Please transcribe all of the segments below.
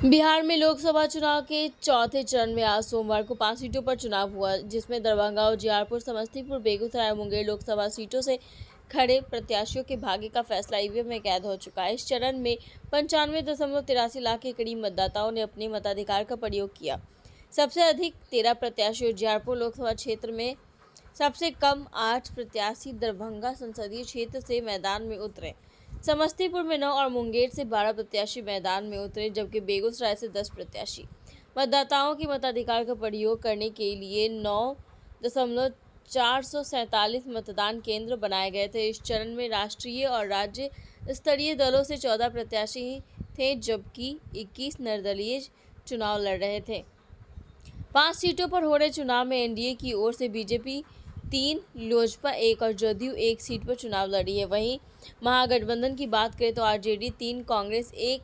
बिहार में लोकसभा चुनाव के चौथे चरण में आज सोमवार को 5 सीटों पर चुनाव हुआ, जिसमें दरभंगा, उजियारपुर, समस्तीपुर, बेगूसराय और मुंगेर लोकसभा सीटों से खड़े प्रत्याशियों के भाग्य का फैसला ईवीएम में कैद हो चुका है। इस चरण में 95.83 लाख के करीब मतदाताओं ने अपने मताधिकार का प्रयोग किया। सबसे अधिक 13 प्रत्याशी उजियारपुर लोकसभा क्षेत्र में, सबसे कम 8 प्रत्याशी दरभंगा संसदीय क्षेत्र से मैदान में उतरे। समस्तीपुर में 9 और मुंगेर से 12 प्रत्याशी मैदान में उतरे, जबकि बेगूसराय से 10 प्रत्याशी। मतदाताओं के मताधिकार का प्रयोग करने के लिए 9,447 मतदान केंद्र बनाए गए थे। इस चरण में राष्ट्रीय और राज्य स्तरीय दलों से 14 प्रत्याशी थे, जबकि 21 निर्दलीय चुनाव लड़ रहे थे। 5 सीटों पर हो रहे चुनाव में एनडीए की ओर से बीजेपी 3, लोजपा 1 और जदयू 1 सीट पर चुनाव लड़ी है। वहीं महागठबंधन की बात करें तो आरजेडी 3, कांग्रेस 1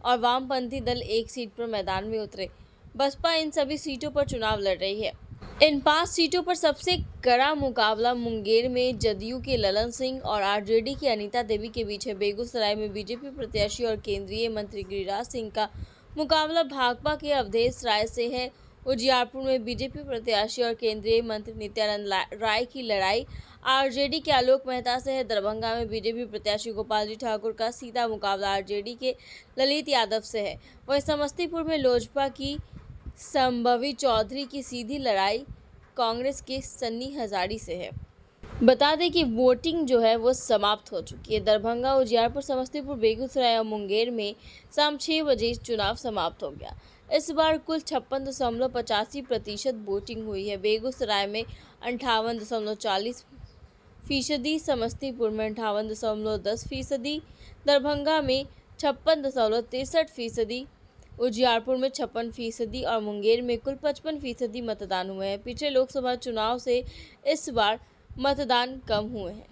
और वामपंथी दल 1 सीट पर मैदान में उतरे। बसपा इन सभी सीटों पर चुनाव लड़ रही है। इन 5 सीटों पर सबसे कड़ा मुकाबला मुंगेर में जदयू के ललन सिंह और आरजेडी की अनीता देवी के बीच है। बेगूसराय में बीजेपी प्रत्याशी और केंद्रीय मंत्री गिरिराज सिंह का मुकाबला भाकपा के अवधेश राय से है। उजियारपुर में बीजेपी प्रत्याशी और केंद्रीय मंत्री नित्यानंद राय की लड़ाई आरजेडी के आलोक मेहता से है। दरभंगा में बीजेपी प्रत्याशी गोपाल जी ठाकुर का सीधा मुकाबला आरजेडी के ललित यादव से है। वहीं समस्तीपुर में लोजपा की संभवी चौधरी की सीधी लड़ाई कांग्रेस के सन्नी हजारी से है। बता दें कि वोटिंग जो है वो समाप्त हो चुकी है। दरभंगा, उजियारपुर, समस्तीपुर, बेगूसराय और मुंगेर में शाम 6 बजे चुनाव समाप्त हो गया। इस बार कुल 56.85% वोटिंग हुई है। बेगूसराय में 58.40%, समस्तीपुर में 58.10%, दरभंगा में 56.63%, उजियारपुर में 56% और मुंगेर में कुल 55% मतदान हुए हैं। पिछले लोकसभा चुनाव से इस बार मतदान कम हुए हैं।